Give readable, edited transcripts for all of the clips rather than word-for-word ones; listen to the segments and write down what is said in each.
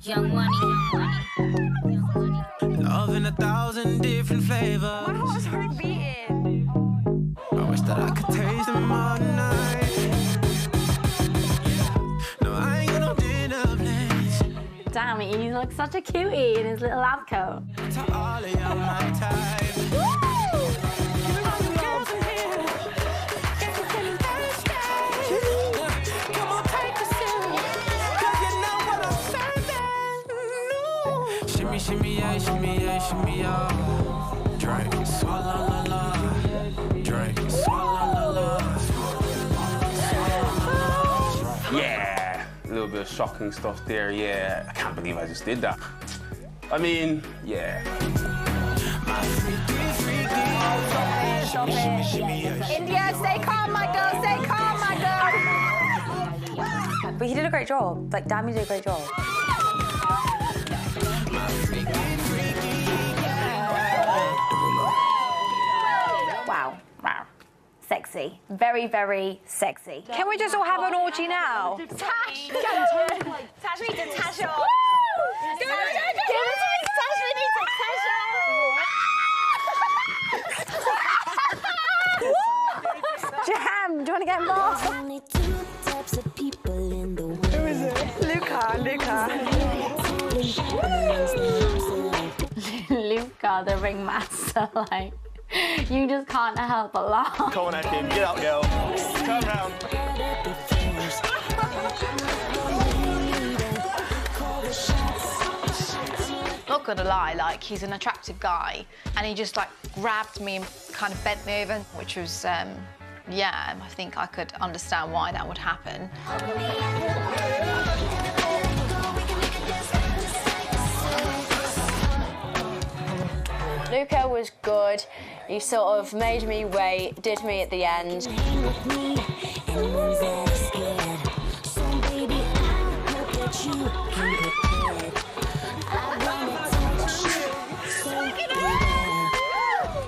Young money. Love in 1,000 different flavors. My heart's already beating. I wish that I could taste them all night. No, I ain't got no dinner plans. Damn, he looks such a cutie in his little lab coat. To all of y'all my type. Shimmy, yeah, shimmy, yeah, shimmy, yeah. Drink, swalla la la. Drink, swalla la la. Yeah, a little bit of shocking stuff there, yeah. I can't believe I just did that. I mean, yeah. India, stay calm, my girl, stay calm, my girl. But he did a great job. Like, Dami did a great job. Wow. Sexy. Very, very sexy. Can we just all have an orgy now? Tash, Tash, we need to Tash it on. Tash, we need to Tash it on. Jam, do you want to get involved? Only two types of people in the world. Who is it? Luca. Luca, the ringmaster, like, you just can't help but laugh. Come on, Akin, get up, girl. Turn round. Not gonna lie, like, he's an attractive guy, and he just, like, grabbed me and kind of bent me over, which was, yeah, I think I could understand why that would happen. Luca was good. He sort of made me wait, did me at the end.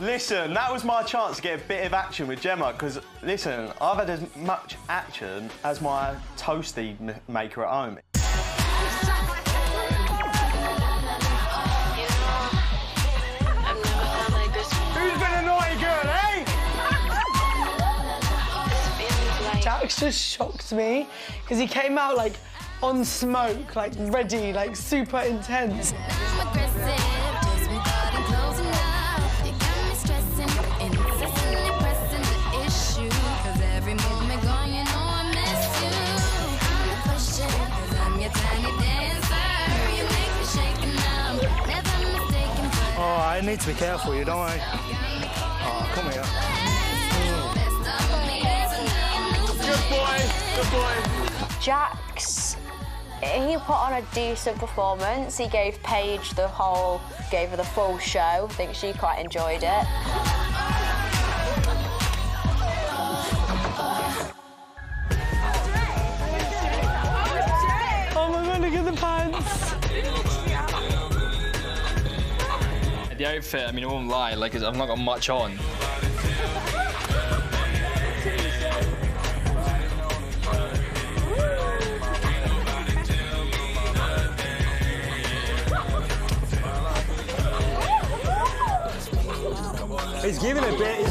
Listen, that was my chance to get a bit of action with Gemma, because, listen, I've had as much action as my toasty maker at home. Who's been a naughty girl, eh? Jax just shocked me, because he came out, like, on smoke, like, ready, like, super intense. Oh, I need to be careful, you don't I? Oh, come here. Good boy. Jax, he put on a decent performance. He gave Paige gave her the full show. I think she quite enjoyed it. Oh my God, look at the pants. The outfit, I mean, I won't lie, like, I've not got much on. He's giving a bit,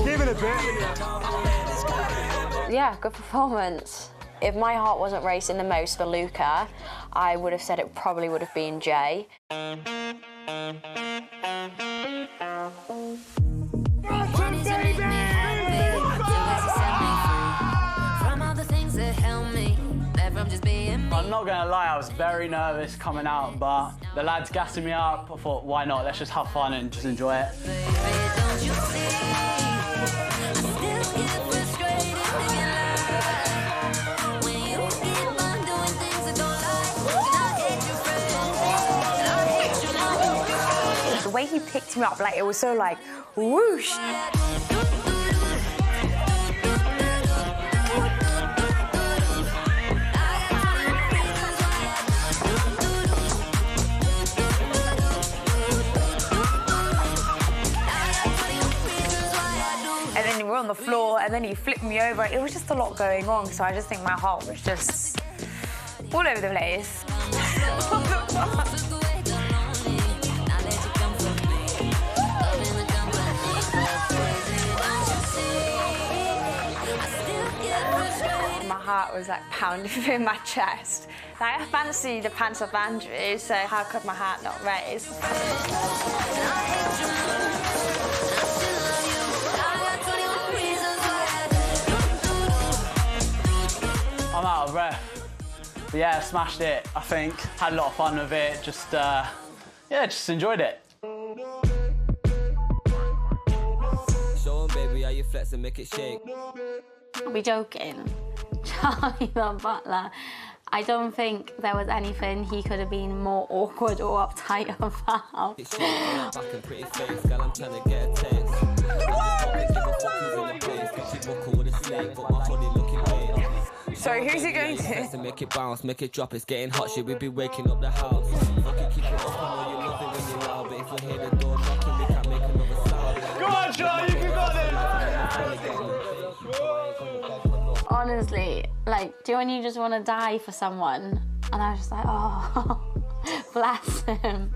Yeah, good performance. If my heart wasn't racing the most for Luca, I would have said it probably would have been Jay. I'm not gonna lie, I was very nervous coming out, but the lads gassing me up. I thought, why not? Let's just have fun and just enjoy it. The way he picked me up, like, it was so, like, whoosh. We're on the floor, and then he flipped me over. It was just a lot going on, so I just think my heart was just all over the place. My heart was like pounding in my chest. Like, I fancy the pants of Andrew, so how could my heart not race? I'm out of breath. But yeah, smashed it, I think. Had a lot of fun with it, just, yeah, just enjoyed it. Show 'em, baby, how you flex and make it shake. I'll be joking. Charlie the butler, I don't think there was anything he could have been more awkward or uptight about. It's back and pretty face, girl, I'm trying to get a taste. So who's it going to? Make it bounce, make it drop, it's getting hot shit, we be waking up the house. Fucking keep it up, I know you love it when you're loud, but if we hear the door knocking, we can't make another sound. Go on, Charlie, you can got this! Honestly, like, do you know when you just want to die for someone? And I was just like, oh, bless him.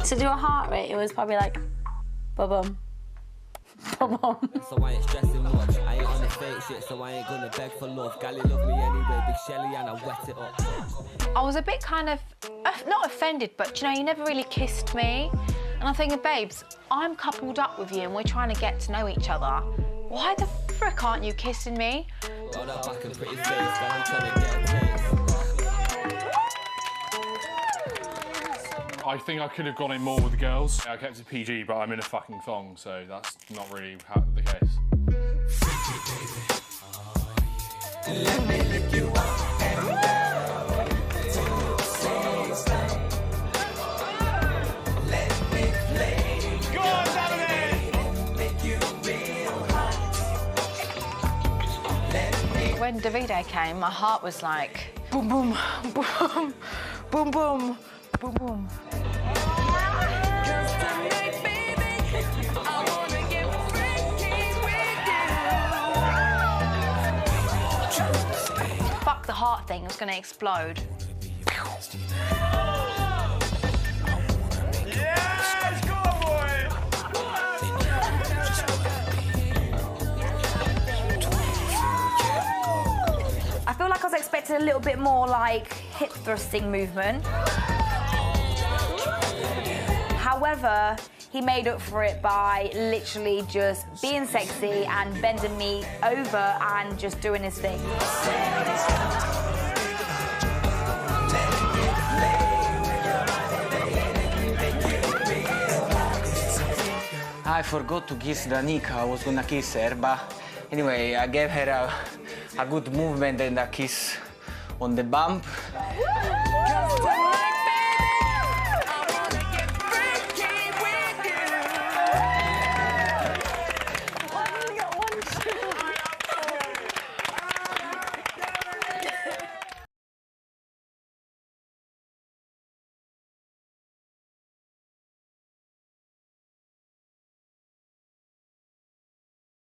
To do a heart rate, it was probably like, ba-bum, ba-bum. So I ain't stressing much, I ain't on the fake shit, so I ain't gonna beg for love. Gally love me anyway, big Shelly, and I wet it up. I was a bit kind of, not offended, but you know, you never really kissed me. And I'm thinking, babes, I'm coupled up with you and we're trying to get to know each other. Why the frick aren't you kissing me? Roll that back and pretty face, girl, I'm trying to get a taste. I think I could have gone in more with the girls. I kept it PG, but I'm in a fucking thong, so that's not really the case. Let me lick you up and down. Let me play. Go on, Davide! Make you real hot. When Davide came, my heart was like, boom, boom, boom, boom, boom, boom, boom. Fuck the heart thing, it was going to explode. Yes, go on, boy! I feel like I was expecting a little bit more like hip thrusting movement. However, he made up for it by literally just being sexy and bending me over and just doing his thing. I forgot to kiss Danica. I was gonna kiss her, but anyway, I gave her a good movement and a kiss on the bump.